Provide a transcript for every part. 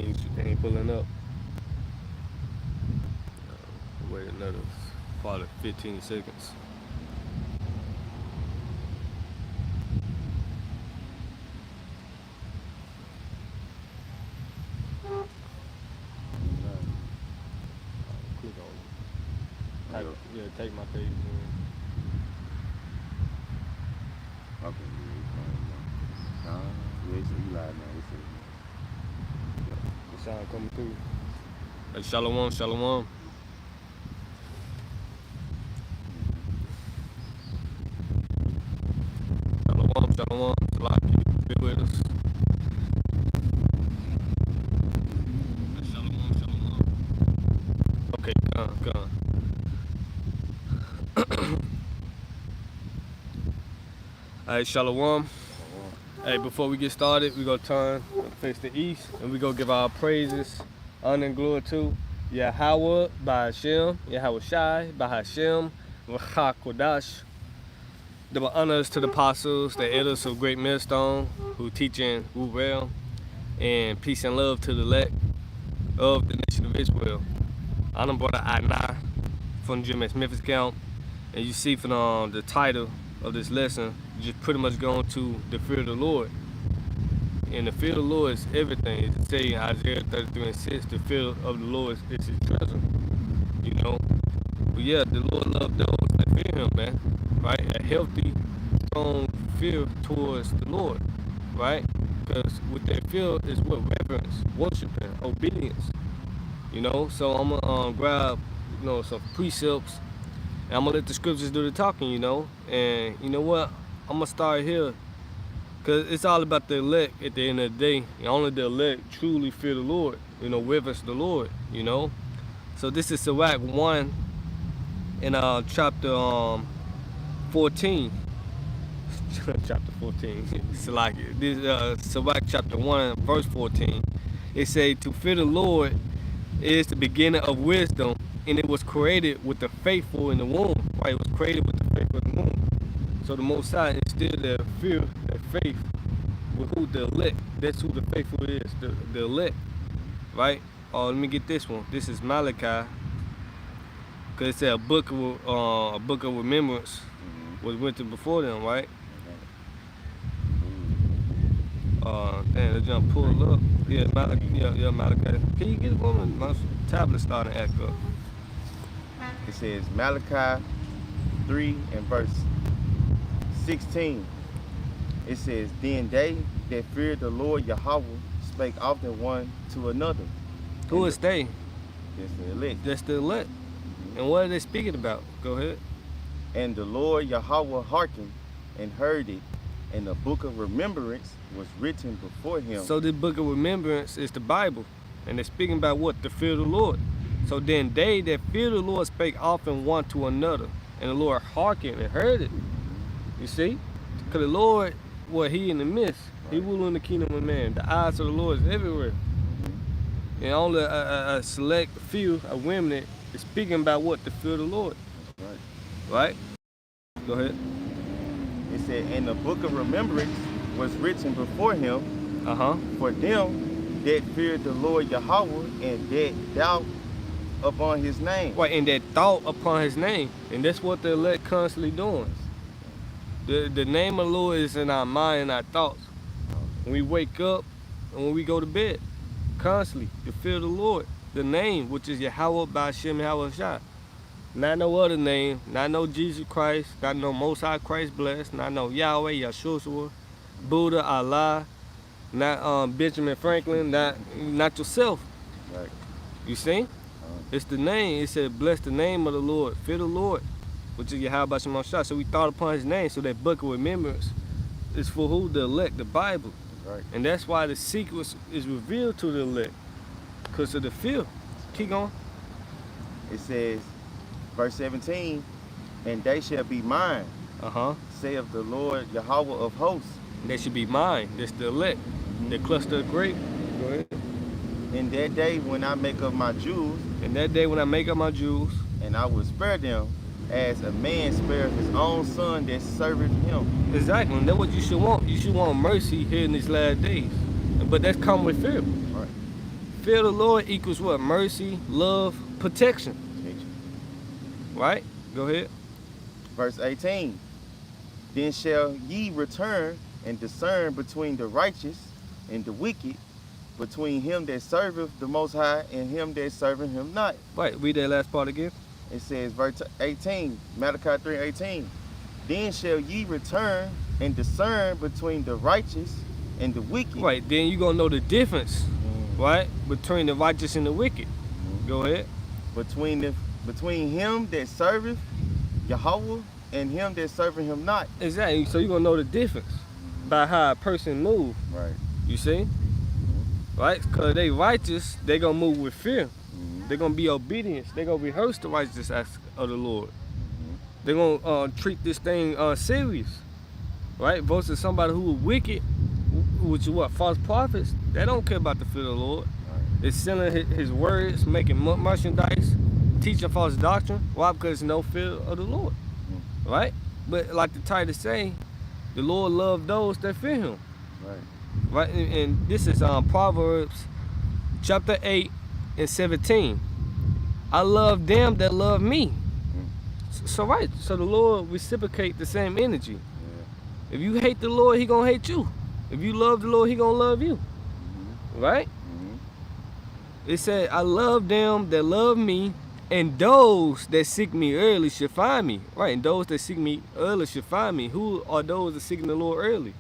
He ain't pulling up. Wait another probably 15 seconds. Click on it. Take my page. Okay, yeah, so you live now. The sound coming through. Hey, shalom, shalom. Shalom, shalom. Salaki, be with us. Hey, shalom, shalom. Okay, come. Hey, shalom. Hey, before we get started, we gonna turn and face the east, and we gonna give our praises, honor, and glory to Yahweh by Hashem, Yahweh Shai by Hashem, V'cha Kodash. The honors to the apostles, the elders of Great Millstone, who teaching well, and peace and love to the elect of the nation of Israel. I'm brother Adnai from GMS Memphis Count, and you see from the title of this lesson, just pretty much going to the fear of the Lord. And the fear of the Lord is everything. It's saying in Isaiah 33:6, the fear of the Lord is his treasure. You know? But yeah, the Lord loves those that fear him, man. Right? A healthy, strong fear towards the Lord. Right? Because with that fear is what? Reverence, worshiping, obedience. You know? So I'm gonna grab, some precepts. And I'm gonna let the scriptures do the talking, And you know what? I'm gonna start here. Cause it's all about the elect at the end of the day. And only the elect truly fear the Lord, reverence the Lord, So this is Sirach 1 in chapter 14. Chapter 14. It's like this Sirach chapter 1, verse 14. It say to fear the Lord is the beginning of wisdom, and it was created with the faithful in the womb. Right? It was created with the faithful in the womb. So the Most High instilled that fear, that faith with who the elect. That's who the faithful is, the elect. Right? Let me get this one. This is Malachi. Because it said a book of remembrance was written before them, right? Damn, they jump pull up. Yeah, Malachi. Can you get one? My tablet starting to act up. It says Malachi 3 and verse 16. It says, then they that feared the Lord Yahweh spake often one to another. Who is they? That's the elect. That's the elect. And what are they speaking about? Go ahead. And the Lord Yahweh hearkened and heard it, and the book of remembrance was written before him. So the book of remembrance is the Bible. And they're speaking about what? The fear of the Lord. So then they that fear the Lord spake often one to another. And the Lord hearkened and heard it. You see? Because the Lord, he in the midst. He ruling the kingdom of man. The eyes of the Lord is everywhere. And only a select few, a remnant, is speaking about what? The fear of the Lord. Right? Go ahead. It said, and the book of remembrance was written before him for them that feared the Lord Yahweh and that doubt upon his name. Right, and that thought upon his name. And that's what the elect constantly doing. The name of the Lord is in our mind and our thoughts. When we wake up and when we go to bed, constantly, the fear of the Lord. The name, which is Yahweh by Hashem Yahweh Shai. Not no other name, not no Jesus Christ, not no Most High Christ blessed, not no Yahweh, Yahshua, Buddha, Allah, not Benjamin Franklin, not yourself. Right. You see? It's the name. It said, bless the name of the Lord, fear the Lord, which is Yahweh by Hashem Shai. So we thought upon his name, so that book of remembrance is for who? The elect, the Bible. Right. And that's why the secret is revealed to the elect, because of the fear. Keep going. It says, verse 17, and they shall be mine, saith the Lord Yahweh of hosts. They should be mine. That's the elect. The cluster of grapes. Go ahead. In that day when I make up my Jews. In that day when I make up my Jews. And I will spare them as a man spares his own son that serveth him. Exactly. And that's what you should want. You should want mercy here in these last days. But that's come with fear. Right. fear of the Lord equals what? Mercy, love, protection. Right? Go ahead. Verse 18. Then shall ye return and discern between the righteous and the wicked, between him that serveth the Most High and him that serveth him not. Right, read that last part again. It says, verse 18, Malachi 3:18. Then shall ye return and discern between the righteous and the wicked. Right, then you're going to know the difference, right, between the righteous and the wicked. Go ahead. Between him that serveth Yahweh and him that serveth him not. Exactly, so you're going to know the difference by how a person move. Right. You see? Right? Because they righteous, they going to move with fear. They're going to be obedient. They're going to rehearse the righteous acts of the Lord. They're going to treat this thing serious. Right? Versus somebody who is wicked, which is what? False prophets. They don't care about the fear of the Lord. They're selling his words, making merchandise, teaching false doctrine. Why? Because there's no fear of the Lord. Right? But like the title say, the Lord loves those that fear him. Right. Right? And this is Proverbs chapter 8 and 17. I love them that love me. So right, so the Lord reciprocate the same energy. Yeah. If you hate the Lord, he gonna hate you. If you love the Lord, he gonna love you. Right? It said, I love them that love me, and those that seek me early should find me. Right, and those that seek me early should find me. Who are those that seek the Lord early?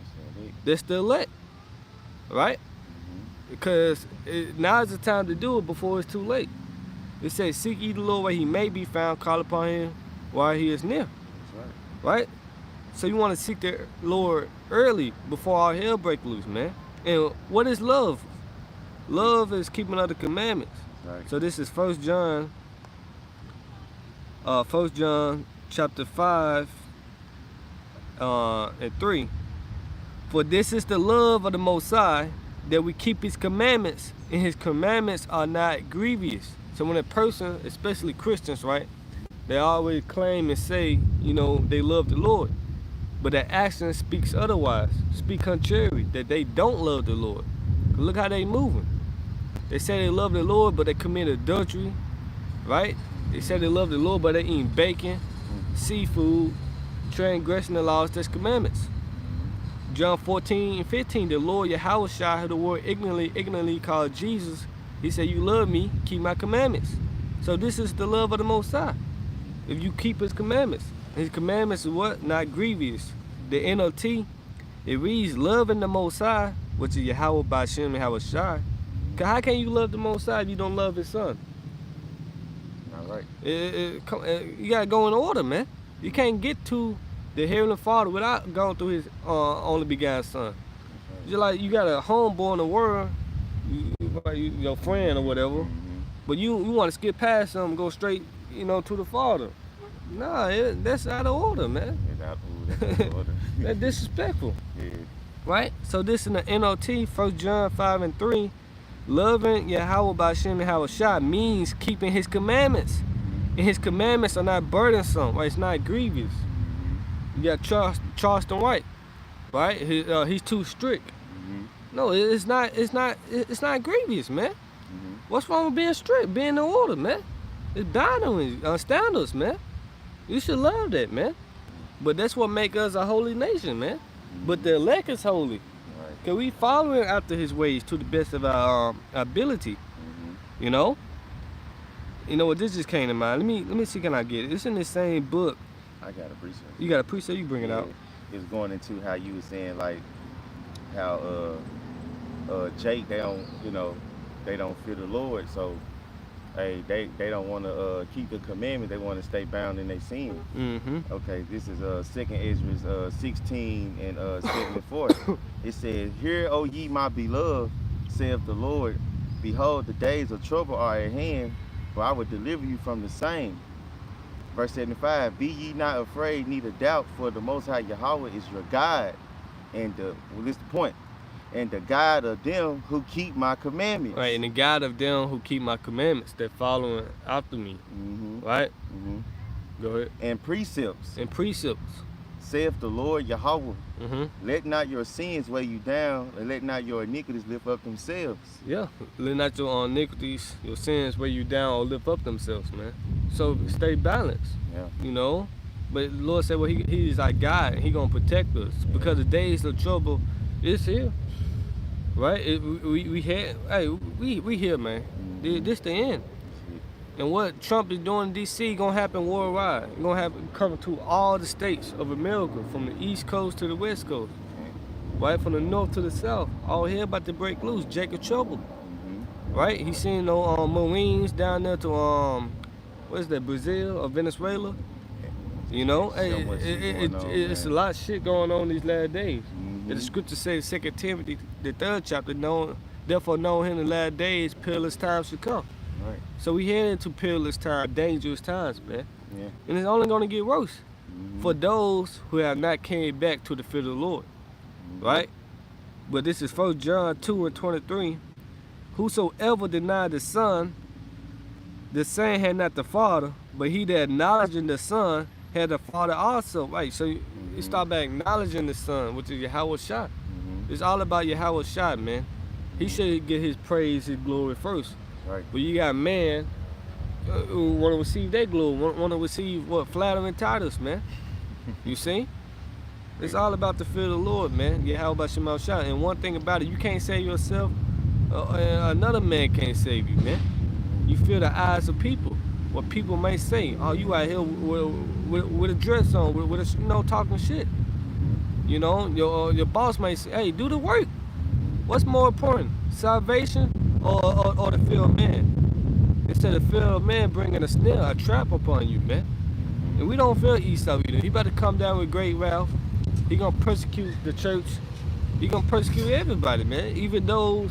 That's the elect. Right? Because now is the time to do it before it's too late. It says, seek ye the Lord where he may be found, call upon him while he is near. That's right? So you want to seek the Lord early before all hell break loose, man. And what is love? Love is keeping of the commandments. Right. So this is 1 John chapter 5 and 3. For this is the love of the Most High, that we keep his commandments, and his commandments are not grievous. So when a person, especially Christians, right, they always claim and say, you know, they love the Lord, but their action speaks otherwise, speak contrary, that they don't love the Lord. Look how they moving. They say they love the Lord, but they commit adultery, right? They say they love the Lord, but they eating bacon, seafood, transgressing the laws, that's commandments. John 14 and 15, the Lord Yahweh Shai, who the word ignorantly called Jesus, he said, you love me, keep my commandments. So this is the love of the Most High. If you keep his commandments. His commandments are what? Not grievous. The NLT, it reads, loving the Most High, which is Yahweh Bashem Yahweh Shai. Cause how can you love the Most High if you don't love his son? All right. You gotta go in order, man. You can't get to the Heavenly Father without going through his only begotten son. Just like you got a homeboy in the world, your friend or whatever, but you want to skip past him and go straight, you know, to the Father. Nah, that's out of order, man. That's out of order. That's disrespectful. Yeah. Right? So this in the NLT, 1 John 5 and 3, loving Yahweh Bashem Yahweh Shai means keeping his commandments. And his commandments are not burdensome, right? It's not grievous. You got Charleston White, right? He's too strict. No, it's not grievous, man. What's wrong with being strict, being in order, man? It's boundaries, standards, man. You should love that, man. But that's what make us a holy nation, man. But the elect is holy. Right. Cause we following after his ways to the best of our ability. You know? You know what, this just came to mind. Let me see, can I get it? It's in the same book. I got a precept. You got a precept, you bring it out. It's going into how you were saying, like, how Jake, they don't fear the Lord, so hey, they don't want to keep the commandments. They want to stay bound in their sin. Okay, this is 2nd Ezra 16 and 74. It says, "Hear, O ye my beloved, saith the Lord, behold, the days of trouble are at hand, for I will deliver you from the same." Verse 75, "Be ye not afraid, neither doubt, for the Most High Yahweh is your God, and this is the point, and the God of them who keep my commandments." Right, and the God of them who keep my commandments, they're following after me. Right? Go ahead. And precepts. And precepts. saith the Lord Yahweh, Mm-hmm. let not your sins weigh you down, and let not your iniquities lift up themselves. Yeah. Let not your iniquities, your sins weigh you down or lift up themselves, man. So stay balanced. Yeah. You know? But the Lord said, well, He's our God, and He gonna protect us. Because the days of trouble is here. Right? We here, hey, we here, man. This the end. And what Trump is doing in D.C. gonna happen worldwide. It's gonna happen coming to all the states of America, from the East Coast to the West Coast, right? From the north to the south. All here about to break loose. Jacob Trouble, right? He seen no Marines down there to what is that, Brazil or Venezuela? You know, hey, So much shit going on, it's a man. lot of shit going on these last days. Mhm. The scripture says, 2 Timothy, the 3rd chapter, therefore know in the last days, peerless times to come. Right. So we heading into peerless times, dangerous times, man. Yeah. And it's only going to get worse Mhm. for those who have not came back to the fear of the Lord, right? But this is 1 John 2:23. Whosoever denied the Son, the same had not the Father, but he that acknowledging the Son had the Father also, right? So you start by acknowledging the Son, which is Yahweh Shai. It's all about Yahweh Shai, man. He should get his praise, his glory first. Right. But you got man who want to receive their glory, want to receive what? Flattering titles, man. You see? It's all about the fear of the Lord, man. Yeah, how about Shema Shai? And one thing about it, you can't save yourself, and another man can't save you, man. You feel the eyes of people, what people may say. Oh, you out here with a dress on, with a, talking shit. You know, your boss may say, hey, do the work. What's more important, salvation or the fear of man? Instead of fear of man bringing a snare, a trap upon you, man. And we don't fear Esau either. He better come down with great wrath. He gonna persecute the church. He gonna persecute everybody, man. Even those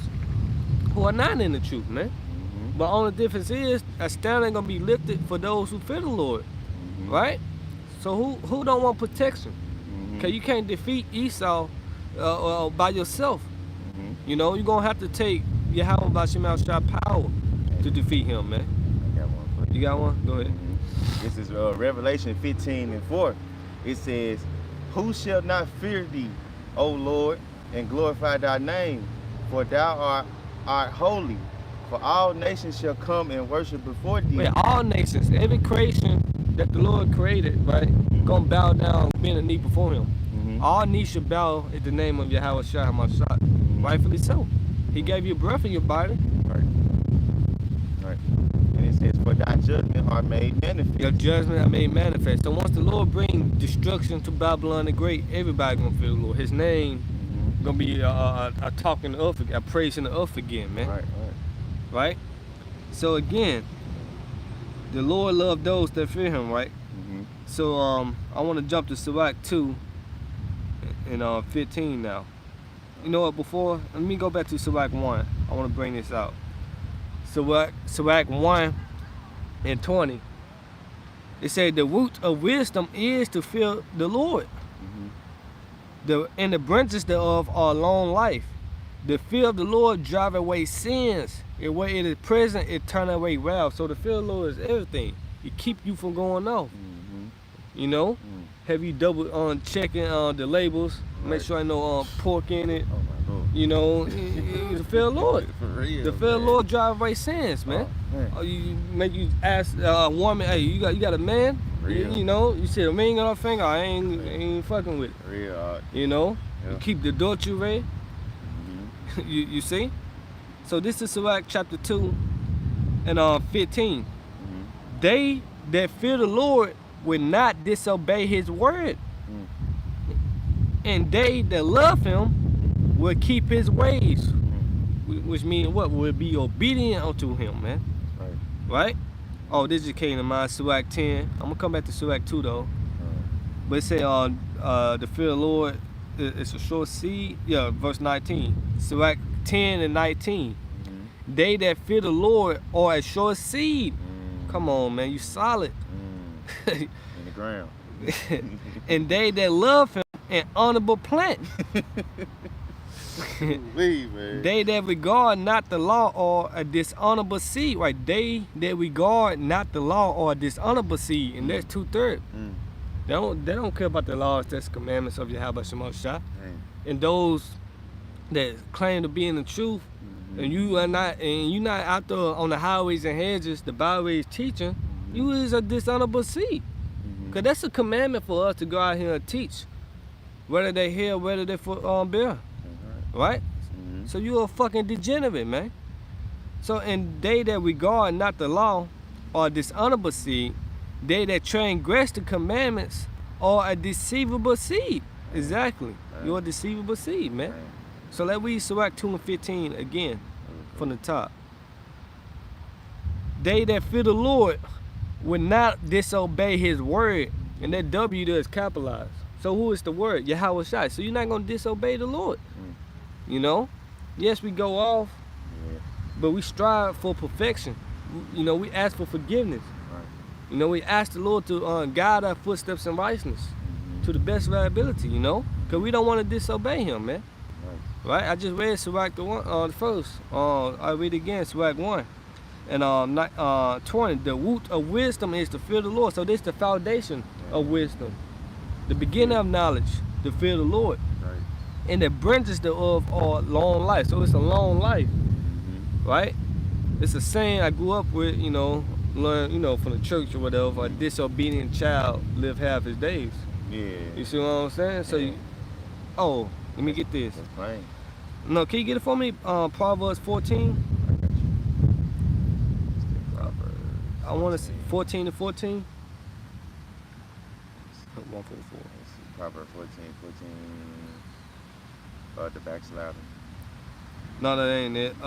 who are not in the truth, man. But only difference is a standard gonna be lifted for those who fear the Lord, right? So who don't want protection? Cause you can't defeat Esau by yourself. You know, you're gonna have to take Yahweh Bashim Shai power to defeat him, man. I got one for you. You got one? Go ahead. This is Revelation 15:4. It says, who shall not fear thee, O Lord, and glorify thy name? For thou art holy. For all nations shall come and worship before thee. Wait, all nations, every creation that the Lord created, right, gonna bow down, bend a knee before him. All knees should bow at the name of Yahweh Shai HaMashiach. Rightfully so. He gave you breath in your body. Right. Right. And it says, for thy judgment are made manifest. Your judgment are made manifest. So once the Lord bring destruction to Babylon the Great, everybody gonna fear the Lord. His name gonna be a talking of, a praising the earth again, man. Right. Right? So again, the Lord loved those that fear him, right? So I want to jump to Sirach 2 and 15 now. You know what, before, let me go back to Sirach 1. I want to bring this out. Sirach 1 and 20. It said the root of wisdom is to fear the Lord. And the branches thereof are long life. The fear of the Lord drive away sins. And where it is present, it turn away wrath. So the fear of the Lord is everything. It keep you from going off. You know? Have you double checking the labels? Make sure I know pork in it. Oh my Lord. You know, the fear of the Lord. For real. The fear of the Lord drive away sins, man. Oh, You make you ask a woman, hey, you got a man? Real. You know, you say a ring on her finger, I ain't fucking with it. real. You know, Yeah. you keep the door you read. You see? So this is Sirach chapter 2 and 15. They that fear the Lord will not disobey his word. And they that love him will keep his ways. Which means what? Will be obedient unto him, man. Right? Oh, this just came to mind, Sirach 10. I'm gonna come back to Sirach 2 though. But it say the fear of the Lord, it's a short seed. Yeah, verse 19. Sirach 10 and 19. They that fear the Lord are a short seed. Come on, man, you solid. In the ground. And they that love him, an honorable plant. Man. They that regard not the law are a dishonorable seed. Right? They that regard not the law are a dishonorable seed. And that's 2/3. They don't care about the laws, that's commandments of Yahweh Shemashah. Man. And those that claim to be in the truth, and you're not out there on the highways and hedges, the byways teaching, you is a dishonorable seed. Cause that's a commandment for us to go out here and teach, whether they hear, whether they bear, right? So you a fucking degenerate, man. So and they that regard not the law are dishonorable seed. They that transgress the commandments are a deceivable seed. Exactly. You're a deceivable seed, man. So let's read Sirach 2 and 15 again from the top. They that fear the Lord will not disobey his word. And that W there is capitalized. So who is the word? Yahweh Shai. So you're not going to disobey the Lord. You know? Yes, we go off, but we strive for perfection. You know, we ask for forgiveness. You know, we ask the Lord to guide our footsteps in righteousness to the best of our ability, you know? Because we don't want to disobey him, man. Right? I just read Sirach the first. I read again, Sirach 1. And 20, the root of wisdom is to fear the Lord. So this is the foundation of wisdom. The beginning of knowledge, to fear the Lord. And the branches thereof are long life. So it's a long life, right? It's a saying I grew up with, you know, learn, you know, from the church or whatever, a disobedient child live half his days. Yeah. You see what I'm saying? So, let me get this. That's plain. No, can you get it for me? Proverbs 14. I got you. Proverbs. I want to see 14 to 14. 144. Let's see. Proverbs 14. The back's louder. No, that ain't it.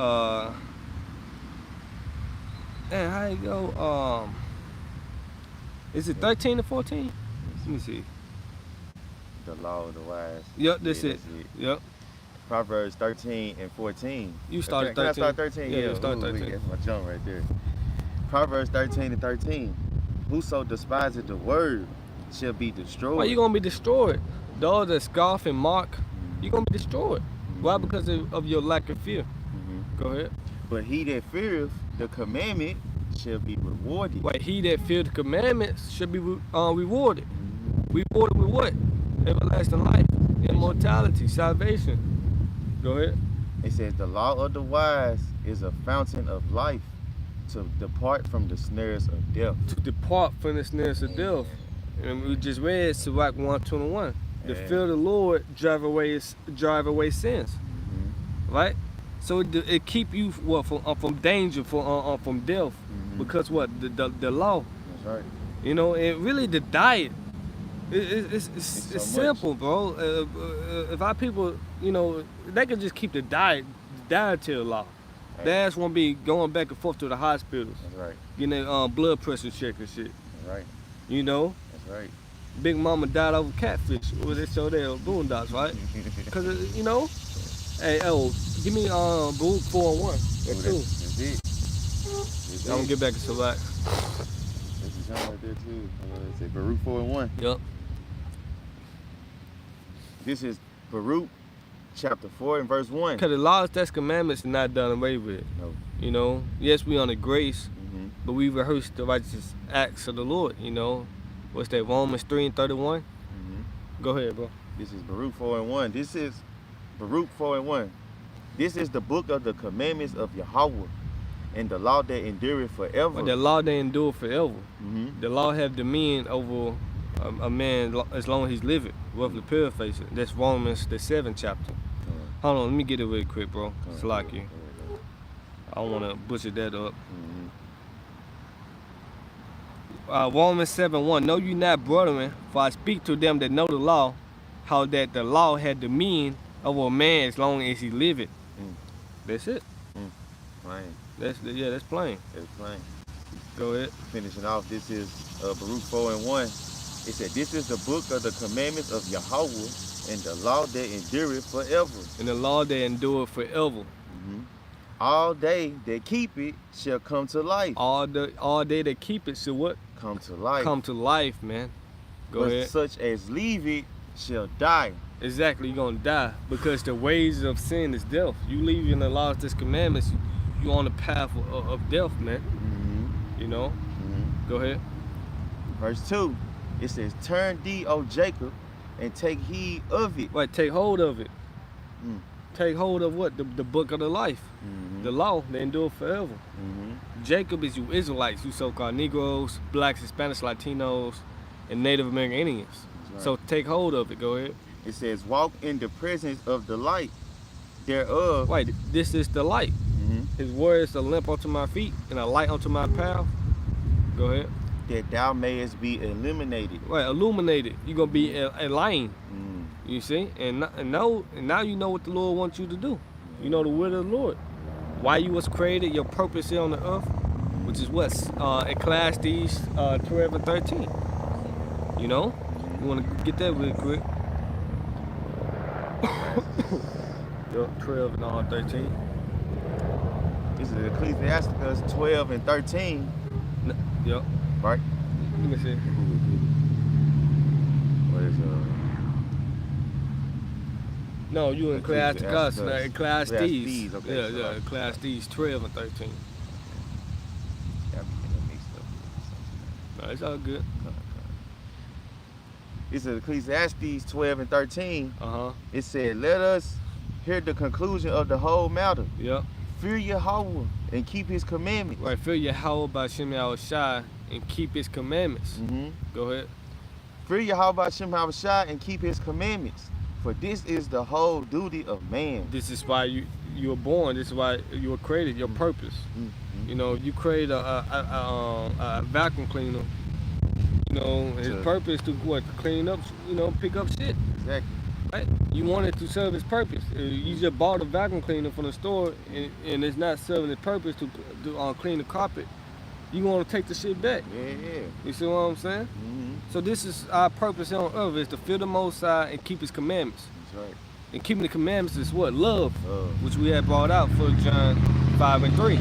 Man, how you go? Is it 13 to 14? Let me see. The law of the wise. Yep, that's it. Yep. Proverbs 13 and 14. You started 13. Can I start 13? Yeah, start 13. That's my jump right there. Proverbs 13 and 13. Whoso despises the word shall be destroyed. Why you gonna be destroyed? Those that scoff and mock, you're gonna be destroyed. Why? Because of your lack of fear. Go ahead. But he that feareth the commandment shall be rewarded. Wait, he that fear the commandments should be rewarded. Rewarded with what? Everlasting life, immortality, salvation. Go ahead. It says the law of the wise is a fountain of life to depart from the snares of death. To depart from the snares of death. And we just read Sirach 121. The fear of the Lord drive away sins. Right? So it keep you from danger, from death. Because what? The law. That's right. You know, and really the diet. It's so simple, bro. If our people, you know, they could just keep the dietary law. Right. Their ass won't be going back and forth to the hospitals. That's right. Getting their blood pressure checked and shit. That's right. You know? That's right. Big Mama died over catfish. Or they show their boondocks, right? Because, you know? Hey, give me Baruch 4 and 1. That's cool. That's it. I'm gonna get back to Sirach. There's a jump right there too. Say Baruch 4 and 1. Yep. This is Baruch chapter 4 and verse 1. Because the laws, that's commandments, are not done away with. No. You know? Yes, we under grace, but we rehearse the righteous acts of the Lord, you know? What's that, Romans 3 and 31? Go ahead, bro. This is Baruch 4 and 1. This is Baruch 4 and 1. This is the book of the commandments of Yahweh and the law that endureth forever. But the law they endure forever. The law have dominion over a man as long as he's living. Roughly paraphrase it. That's Romans the 7th chapter. Hold on, let me get it real quick, bro. Salaki. I don't want to butcher that up. Romans 7:1. Know you not, brethren, for I speak to them that know the law, how that the law had dominion over a man as long as he liveth. That's it. Plain. That's plain. That's plain. Go ahead. Finishing off, this is Baruch 4 and 1. It said, this is the book of the commandments of Yahweh and the law that endureth forever. And the law that endure forever. All they that keep it shall come to life. All day that keep it shall what? Come to life. Come to life, man. Go but ahead. Such as leave it shall die. Exactly, you're gonna die because the wages of sin is death. You leaving the laws, this commandments, you on the path of death, man. You know. Go ahead. Verse 2. It says, turn thee, O Jacob, and take heed of it. Right, take hold of it. Mm. Take hold of what? The book of the life. Mhm. The law, they endure forever. Mhm. Jacob is you Israelites, you so-called Negroes, Blacks, Hispanics, Latinos, and Native American Indians. That's right. So take hold of it. Go ahead. It says, walk in the presence of the light thereof. Right, this is the light. Mhm. His word is a lamp unto my feet and a light unto my path. Go ahead. That thou mayest be illuminated. Right, illuminated. You're gonna be a lion. Mm. You see, and now you know what the Lord wants you to do. You know the will of the Lord. Why you was created, your purpose here on the earth, which is what Ecclesiastes 12 and 13. You know, you want to get that real quick. Yup, 12 and 13. This is Ecclesiasticus 12 and 13, Yup. right? Let me see. What is No, you in Ecclesiasticus, Ecclesiastes. Ecclesiastes, okay, Yeah, so yeah, like- Ecclesiastes 12 and 13. Got me getting mixed up. No, it's all good. This is Ecclesiastes 12 and 13. Uh-huh. It said, let us hear the conclusion of the whole matter. Yep. Fear Yahweh and keep his commandments. Right, fear Yahweh by Shem Yahushai and keep his commandments. Mm-hmm. Go ahead. Fear Yahweh by Shem Yahushai and keep his commandments. For this is the whole duty of man. This is why you were born. This is why you were created. Your purpose. Mm-hmm. You know, you create a vacuum cleaner. You know, his Sure. purpose to what? To clean up. You know, pick up shit. Exactly. Right? You want it to serve its purpose. You just bought a vacuum cleaner from the store and it's not serving its purpose to clean the carpet. You want to take the shit back. Yeah. You see what I'm saying? Mm-hmm. So this is our purpose on earth, is to fear the Most High and keep His commandments. That's right. And keeping the commandments is what? Love, Love. which we had brought out for John 5 and 3.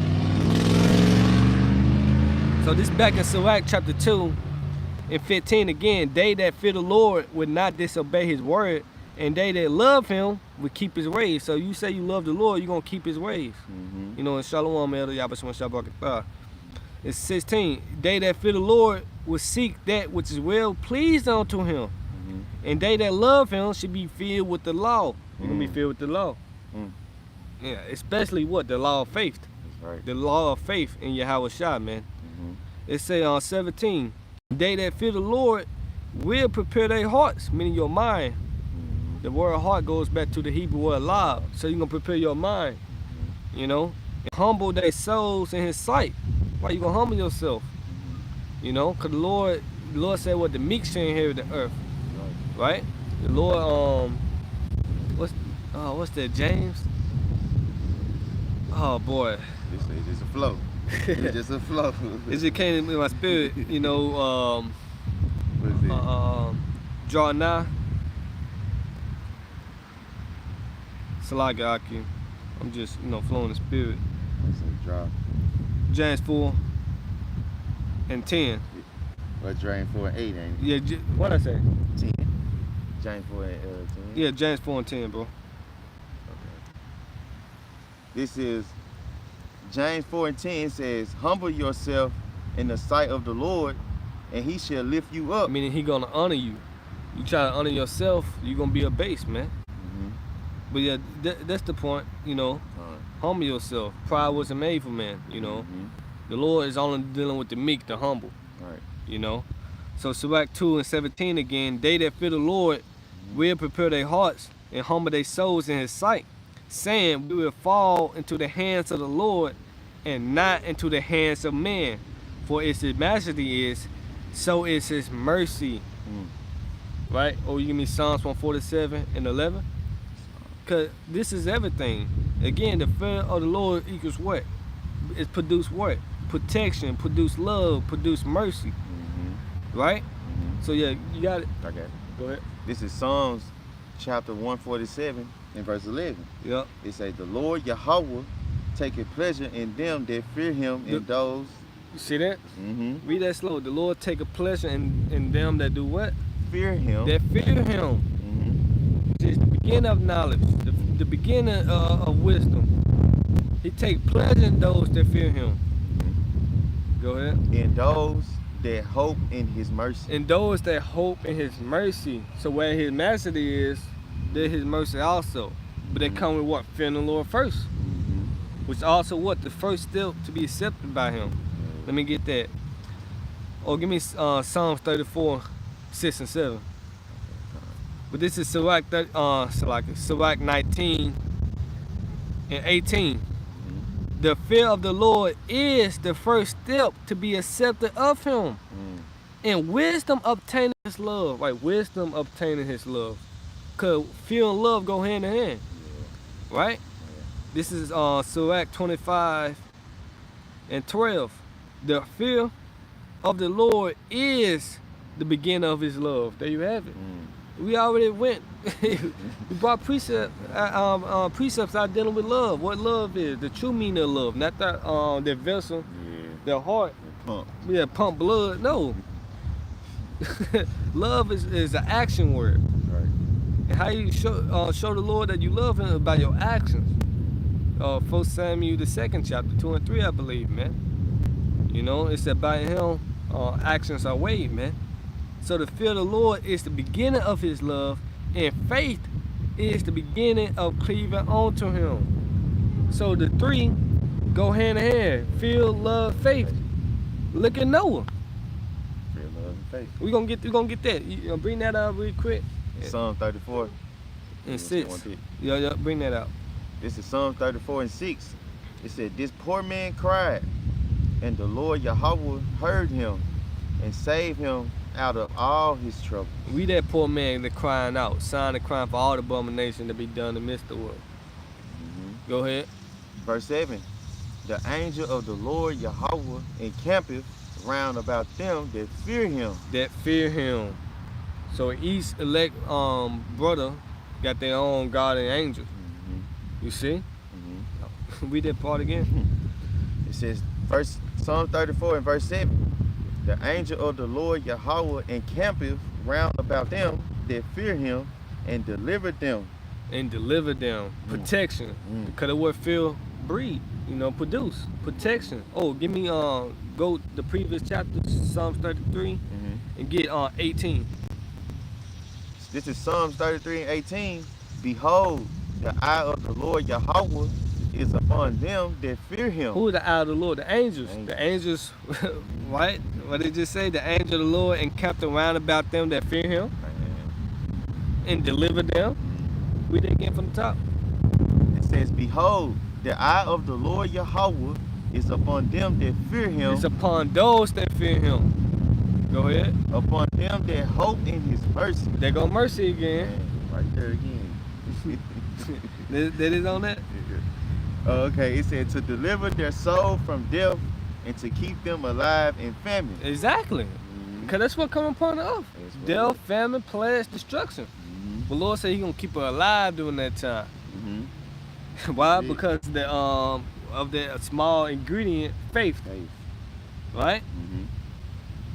So this back in Sirach chapter 2 and 15 again, they that fear the Lord would not disobey His word, and they that love Him would keep His ways. So you say you love the Lord, you're going to keep His ways. Mm-hmm. You know, in Shalom, Elder Yabashwan Shabbat. It's 16. They that fear the Lord will seek that which is well pleased unto Him. Mm-hmm. And they that love Him should be filled with the law. You're going to be Mm. filled with the law. Mm. Yeah, especially what? The law of faith. That's right. The law of faith in Yahweh Shai, man. Mm-hmm. It say on 17, they that fear the Lord will prepare their hearts, meaning your mind. Mm-hmm. The word heart goes back to the Hebrew word lav. So you're going to prepare your mind, you know, and humble their souls in His sight. Why you going to humble yourself? You know, because the Lord said what the meek shall inherit the earth, right? The Lord, what's that, James? Oh, boy. It's just a flow. It's just a flow. It just came in my spirit, you know, What is it? draw nigh. Salaga Aki. I'm just, you know, flowing the spirit. It's a drop. James 4 and 10. But Drain 4 and 8 ain't it? Yeah, what I say? 10. James 4 and 10. Yeah, James 4 and 10, bro. Okay. This is James 4 and 10 says, humble yourself in the sight of the Lord, and He shall lift you up. Meaning He gonna honor you. You try to honor yourself, you gonna be a base, man. Mm-hmm. But yeah, that's the point, you know. Humble yourself. Pride wasn't made for man, you know. Mm-hmm. The Lord is only dealing with the meek, the humble. Right. You know. So Sirach 2 and 17 again, they that fear the Lord will prepare their hearts and humble their souls in His sight, saying, we will fall into the hands of the Lord and not into the hands of man. For as His majesty is, so is His mercy. Mm. Right? Or you give me Psalms 147 and 11. Because this is everything. Again, the fear of the Lord equals what? It produce what? Protection, produce love, produce mercy. Mm-hmm. Right? Mm-hmm. So yeah, you got it. I got it. Go ahead. This is Psalms chapter 147 and verse 11. Yep. It says, the Lord Yahweh taketh pleasure in them that fear Him, and those. You see that? Mm-hmm. Read that slow. The Lord take a pleasure in them that do what? Fear Him. That fear Him. Mm-hmm. Which is the beginning of knowledge, the beginning of wisdom. He take pleasure in those that fear Him. Go ahead. In those that hope in his mercy. And those that hope in his mercy. So where his mercy is, there's his mercy also. But they come with what? Fearing the Lord first. Which also what? The first step to be accepted by him. Let me get that. Oh, give me Psalms 34, 6 and 7. But this is Sirach 19 and 18. The fear of the Lord is the first step to be accepted of him. And wisdom obtaining his love. Right? Wisdom obtaining his love. Because fear and love go hand in hand. Right? This is Sirach 25 and 12. The fear of the Lord is the beginning of his love. There you have it. We already went. We brought precepts out dealing with love. What love is, the true meaning of love, not the vessel, the heart. Pump blood. No. Love is an action word. Right. And how you show the Lord that you love him is by your actions. 1 Samuel the 2nd chapter 2 and 3, I believe, man. You know, it's that by him actions are weighed, man. So the fear of the Lord is the beginning of his love, and faith is the beginning of cleaving onto him. So the three go hand in hand. Fear, love, faith. Look at Noah. Fear, love, and faith. We gonna get that. You bring that out real quick. Psalm 34 and 6. Yeah, bring that out. This is Psalm 34 and 6. It said, this poor man cried, and the Lord Yahweh heard him and saved him out of all his trouble. We that poor man that crying out, sign and crying for all the abomination to be done in the midst of the world. Go ahead. Verse 7. The angel of the Lord Yahweh encampeth round about them that fear him. That fear him. So each elect brother got their own guardian angel. You see? Read that part again. It says, Psalm 34 and verse 7. The angel of the Lord Yahweh encampeth round about them that fear him and deliver them. And deliver them. Protection. Because the word fear, breed, produce. Protection. Oh, give me, go the previous chapter, Psalms 33, and get 18. This is Psalms 33 and 18. Behold, the eye of the Lord Yahweh is upon them that fear him. Who is the eye of the Lord? The angels. The angels, right? What did it just say? The angel of the Lord encamped around about them that fear him and deliver them. Read it again from the top. It says, behold, the eye of the Lord Yahweh is upon them that fear him. It's upon those that fear him. Go ahead. Upon them that hope in his mercy. There go mercy again. Right there again. That is on that? Okay, it said to deliver their soul from death and to keep them alive in famine. Exactly. Because that's what comes upon the earth. Death, famine, plagues, destruction. But Lord said He's gonna keep her alive during that time. Why? Because of the small ingredient, faith. Right?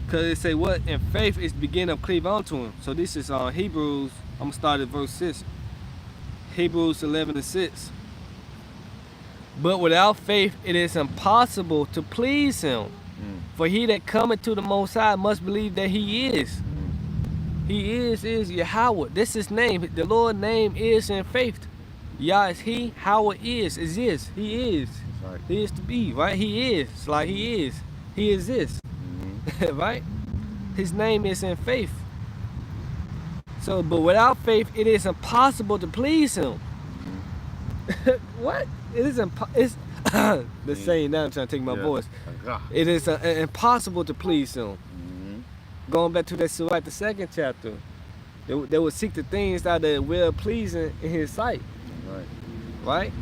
Because it say what? And faith is the beginning of cleave onto him. So this is Hebrews. I'm gonna start at verse 6. Hebrews 11 and 6. But without faith it is impossible to please him. For he that cometh to the Most High must believe that he is. He is Yahweh. This is his name. The Lord's name is in faith. Yah is he, Howard is. He is. Right. He is to be, right? He is. Like he is. He is this. Right? His name is in faith. So, but without faith, it is impossible to please him. What? It is it's the saying now. I'm trying to take my voice. It is impossible to please him. Going back to that Sirach, the 2nd chapter, they would seek the things that are well pleasing in his sight. Right?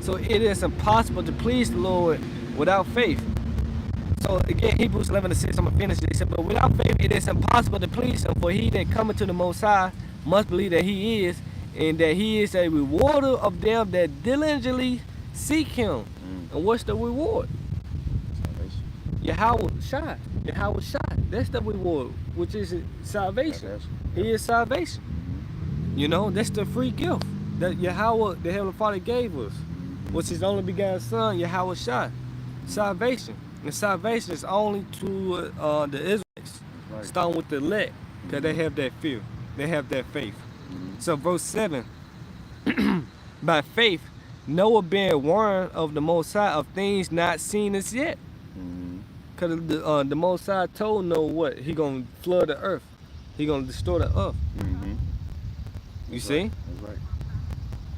So it is impossible to please the Lord without faith. So again, Hebrews 11 and 6, I'm going to finish it. It said, but without faith it is impossible to please him, for he that cometh to the Most High must believe that he is, and that he is a rewarder of them that diligently seek him. And what's the reward? Yahweh Shai. Yahweh Shai. That's the reward, which is salvation. He is salvation. That's the free gift that Yahweh, the Heavenly Father, gave us. What's his only begotten Son, Yahweh Shai. Salvation. And salvation is only to the Israelites. Right. Starting with the elect, because they have that fear. They have that faith. Mhm. So verse 7, by faith, Noah being warned of the Most High of things not seen as yet. Mhm. Because the Most High told Noah what? He going to flood the earth. He going to destroy the earth. Mhm. You That's see? right. That's right.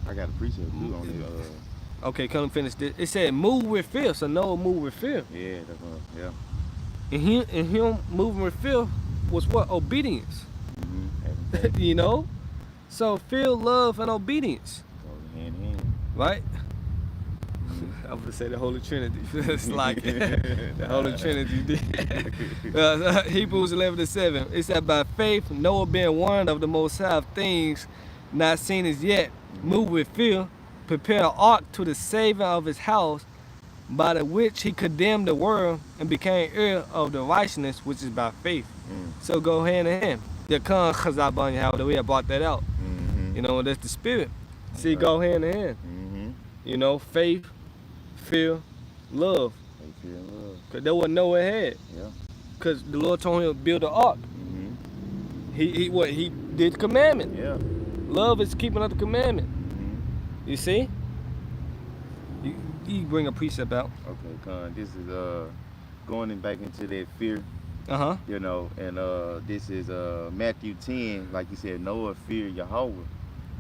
I got a precept too on it. Okay, come finish this. It said move with fear. So Noah moved with fear. Yeah, that's yeah. And him moving with fear was what? Obedience. Mhm. You know? So fear, love, and obedience. Go hand in hand. Right? Mhm. I was gonna say the Holy Trinity. It's like the Holy Trinity. Hebrews 11:7. It said, by faith, Noah being warned of the Most High of things not seen as yet, moved with fear, prepared an ark to the saving of his house, by the which he condemned the world and became heir of the righteousness which is by faith. So go hand in hand. The Khan Chazabanya, how we have brought that out. Mhm. You know, that's the spirit. See, Okay. go hand in hand. Mhm. You know, faith, fear, love. They fear and love. Because that what Noah had. Yeah. Because the Lord told him to build an ark. Mhm. He did the commandment. Yeah. Love is keeping up the commandment. Mhm. You see? You bring a precept out. Okay, Con. This is going back into that fear, Uh-huh. you know, and this is Matthew 10, like you said, Noah feared Yahweh.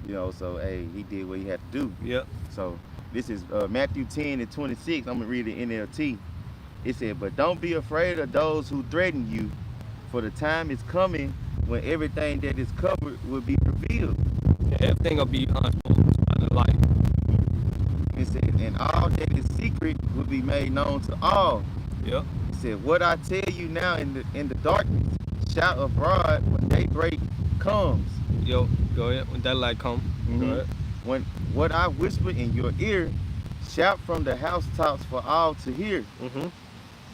You know, so hey, he did what he had to do. Yep. So this is Matthew 10:26. I'm gonna read it NLT. It said, but don't be afraid of those who threaten you, for the time is coming when everything that is covered will be revealed. Everything will be exposed by the light. It said, and all that is secret will be made known to all. Yep. It said, what I tell you now in the darkness, shout abroad when daybreak comes. Yo, go ahead. When that light come, Mhm. go ahead. When what I whisper in your ear, shout from the housetops for all to hear. Mm-hmm.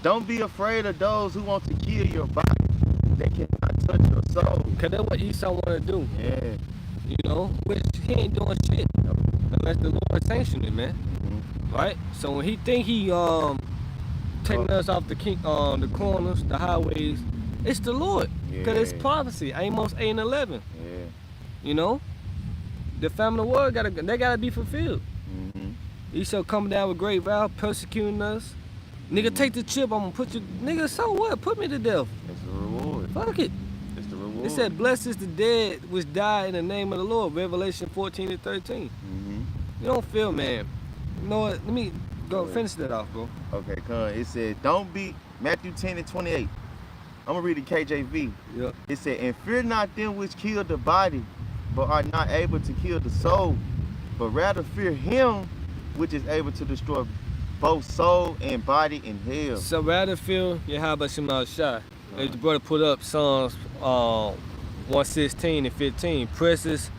Don't be afraid of those who want to kill your body. They cannot touch your soul. Because that's what Esau want to do. Yeah. You know? Which he ain't doing shit. Unless the Lord sanction it, man. Mhm. Right? So when he think he taking us off the corners, the highways, it's the Lord. Because it's Yeah. prophecy. Amos 8:11. Yeah. You know? The famine of the world gotta be fulfilled. Mhm. Esau coming down with great wrath, persecuting us. Nigga, take the chip, I'm gonna put you. Nigga, so what? Put me to death. It's the reward. Fuck it. It's the reward. It said, blessed is the dead which die in the name of the Lord. Revelation 14:13. Mhm. You don't feel, man. You know what? Let me go Go finish that off, bro. Okay, Con. It said, don't be, Matthew 10:28. I'm going to read the KJV. Yep. It said, and fear not them which kill the body, but are not able to kill the soul, but rather fear him which is able to destroy both soul and body in hell. So rather feel Yahweh Shema Shai. As the brother put up Psalms 116 and 15. Precious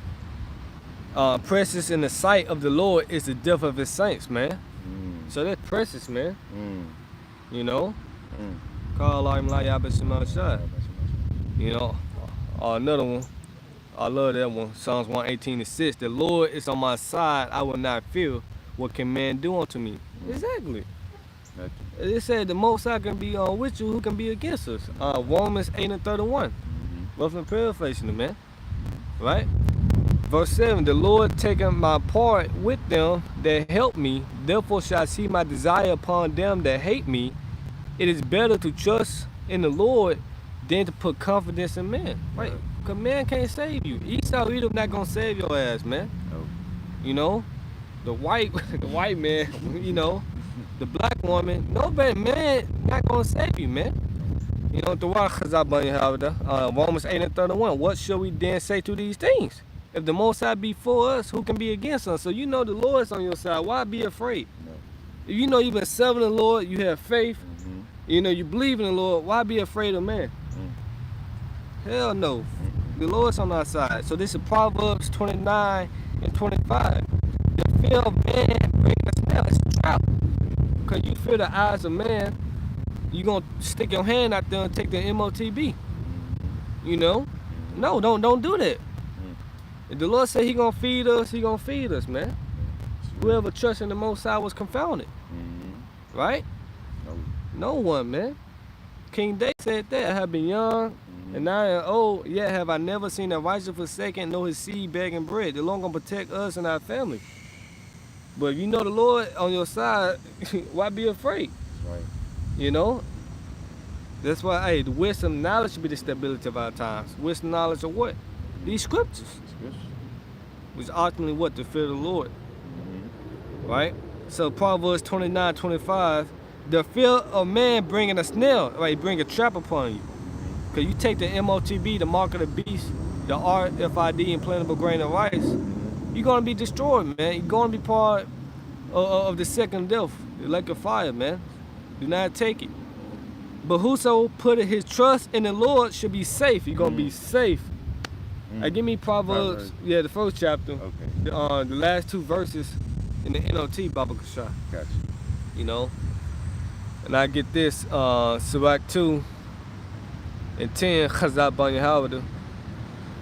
in the sight of the Lord is the death of his saints, man. Mm. So that's precious, man. Mm. You know? Mm. Call Allahim la Yahweh Shema Shai. You know? Another one. I love that one. Psalms 118:6. The Lord is on my side. I will not fear. What can man do unto me? Exactly. Nothing. It said the Most High can be with you. Who can be against us? Romans 8:31. Mhm. Roughly paraphrasing it, man. Right? Verse 7. The Lord taking my part with them that help me. Therefore shall I see my desire upon them that hate me. It is better to trust in the Lord than to put confidence in man. Right? Because man can't save you. Esau Edom not going to save your ass, man. No. You know? The white man, you know, the black woman, nobody, man, not gonna save you, man. You know, the Romans 8:31. What shall we then say to these things? If the Most High be for us, who can be against us? So you know the Lord's on your side. Why be afraid? No. If you know you've been serving the Lord, you have faith, Mhm. you know you believe in the Lord, why be afraid of man? Hell no. The Lord's on our side. So this is Proverbs 29:25. The fear of man brings us down. It's a trap. Because you fear the eyes of man, you going to stick your hand out there and take the MOTB. You know? No, don't do that. If the Lord said he going to feed us, he going to feed us, man. Whoever trusts in the Most High was confounded. Mhm. Right? No. No one, man. King David said that. I have been young, Mhm. and now I am old, yet have I never seen a righteous forsaken, nor his seed begging bread. The Lord gonna protect us and our family. But if you know the Lord on your side, why be afraid? That's right. You know? That's why, hey, the wisdom, knowledge should be the stability of our times. Wisdom, knowledge of what? These scriptures. Scripture. Which ultimately what? The fear of the Lord. Mhm. Right? So Proverbs 29:25, the fear of man bringing a snare, right? Bring a trap upon you. Because you take the MOTB, the mark of the beast, the RFID, implantable grain of rice, you're going to be destroyed, man. You're going to be part of the second death, the lake of fire, man. Do not take it. But whoso putteth his trust in the Lord should be safe. You're going to be safe. Hey, give me Proverbs, yeah, the first chapter, Okay. the last two verses in the NOT, Baba Kashah, Gotcha. you know. And I get this, Sirach 2 and 10, Chazat Banya Hawada.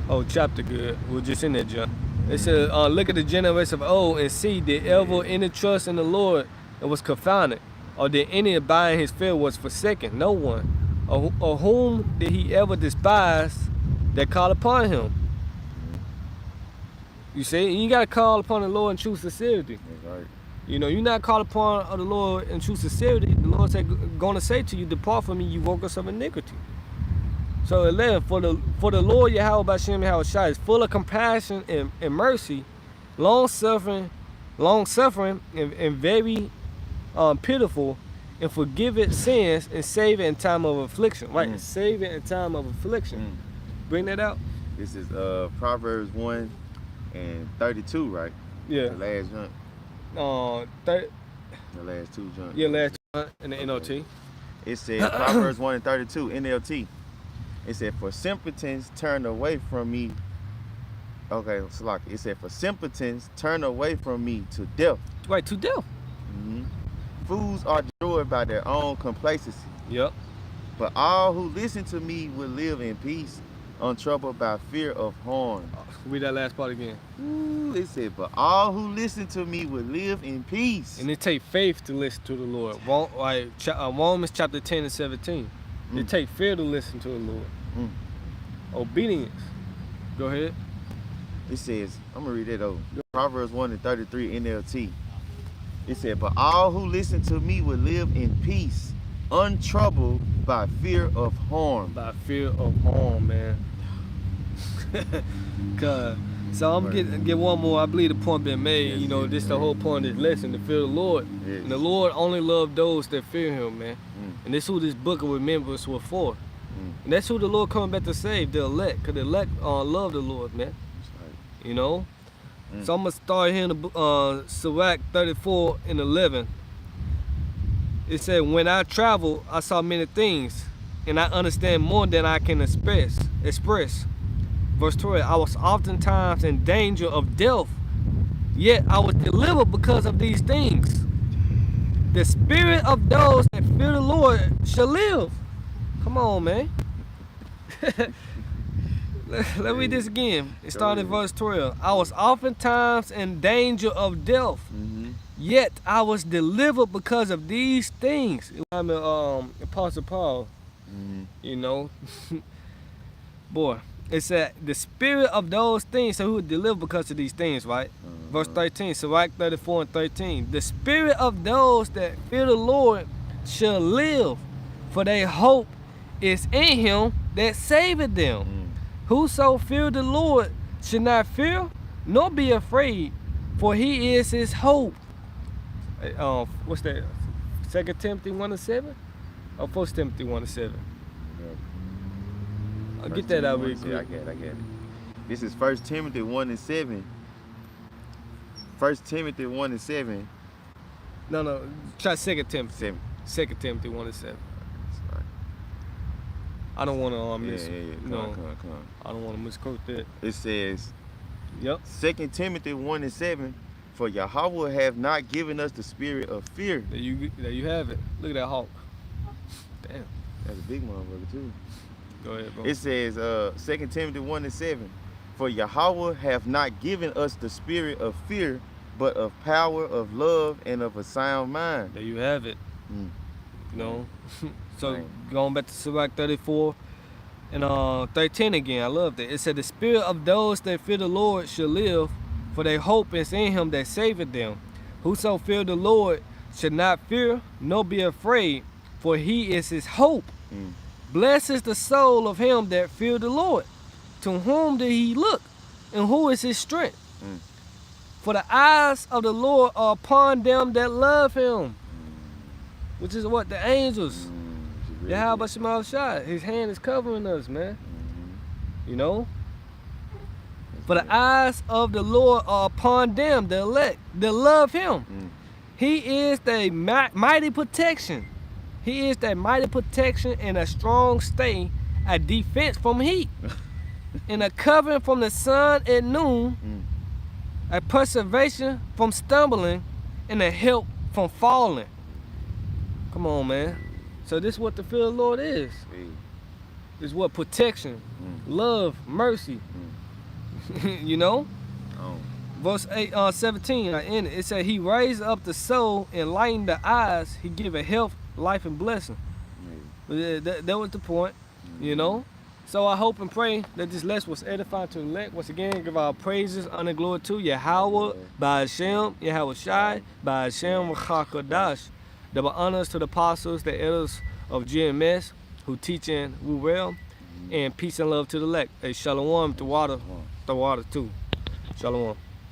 Oh, chapter good. We're just in that junk. It says, look at the generation of old and see, did ever any trust in the Lord and was confounded? Or did any abide in his fear was forsaken? No one. Or whom did he ever despise that called upon him? You see, you gotta call upon the Lord in true sincerity. That's right. You know, you're not called upon the Lord in true sincerity. The Lord said, gonna say to you, depart from me, you workers of iniquity. So 11, for the Lord Yahweh Bashem Yahweh Shai is full of compassion and mercy, long suffering, and very pitiful, and forgiveth sins and save it in time of affliction. Right, save it in time of affliction. Bring that out. This is Proverbs 1 and 32, right? Yeah. The last junk. The last two junks. Yeah, last one in the NOT. It says Proverbs 1 and 32, NLT. It said, for simpletons turn away from me. Okay, Salaki. It said, for simpletons turn away from me to death. Right, to death. Fools are destroyed by their own complacency. Yep. But all who listen to me will live in peace, untroubled by fear of harm. Read that last part again. Ooh, it said, but all who listen to me will live in peace. And it take faith to listen to the Lord. Romans chapter 10 and 17. It take fear to listen to the Lord. Obedience. Go ahead. It says, I'm going to read it over. Proverbs 1 and 33 NLT. It said, but all who listen to me will live in peace, untroubled by fear of harm. By fear of harm, man. So I'm get one more. I believe the point been made. You know, this the whole point of this lesson, to fear the Lord. Yes. And the Lord only loves those that fear him, man. And this who this book of remembrance was for. And that's who the Lord coming back to save, the elect. Because the elect love the Lord, man. You know? So I'm going to start here in the Sirach 34 and 11. It said, when I travel, I saw many things, and I understand more than I can express. Verse 12, I was oftentimes in danger of death, yet I was delivered because of these things. The spirit of those that fear the Lord shall live. Come on, man. Let me read this again. It started in verse 12. I was oftentimes in danger of death, yet I was delivered because of these things. I'm Apostle Paul, you know. Boy, it said the spirit of those things, so who would deliver because of these things, right? Verse 13, Sirach 34 and 13. The spirit of those that fear the Lord shall live, for their hope is in him that saveth them. Whoso fear the Lord should not fear, nor be afraid, for he is his hope. What's that? 2 Timothy 1 and 7? Or 1 Timothy 1 and 7? I'll get that out real quick. I get it. This is 1 Timothy 1 and 7. 1 Timothy 1 and 7. No. Try 2 Timothy. 7. 2 Timothy 1 and 7. I don't want to miss. Come on. I don't want to misquote that. It says, Yep. 2 Timothy 1 and 7. For Yahweh have not given us the spirit of fear. There you have it. Look at that hawk. Damn. That's a big motherfucker too. Go ahead, bro. It says 2 Timothy 1 and 7. For Yahweh have not given us the spirit of fear, but of power, of love, and of a sound mind. There you have it. You know? So Right. going back to Sirach 34 and 13 again, I love that. It said, the spirit of those that fear the Lord shall live, for their hope is in him that saveth them. Whoso fear the Lord should not fear, nor be afraid, for he is his hope. Mm. Blessed is the soul of him that fear the Lord. To whom did he look, and who is his strength? Mm. For the eyes of the Lord are upon them that love him, which is what? The angels. Yeah, how about Shemal Shai? His hand is covering us, man. You know? For the eyes of the Lord are upon them, the elect, that love him. Mm. He is the mighty protection. He is that mighty protection and a strong stay, a defense from heat, and a covering from the sun at noon, a preservation from stumbling, and a help from falling. Come on, man. So this is what the fear of the Lord is. This is what protection, love, mercy. You know? Oh. Verse 17, it said, he raised up the soul, enlightened the eyes, he giveth health, life, and blessing. That was the point, you know? So I hope and pray that this lesson was edifying to the elect. Once again, give our praises, honor, and glory to Yahweh, by Hashem, Yahweh Shai, by Hashem, Chakadash. Double honors to the apostles, the elders of GMS, who teach and who well, and peace and love to the elect. Hey, shalom, the water too. Shalom.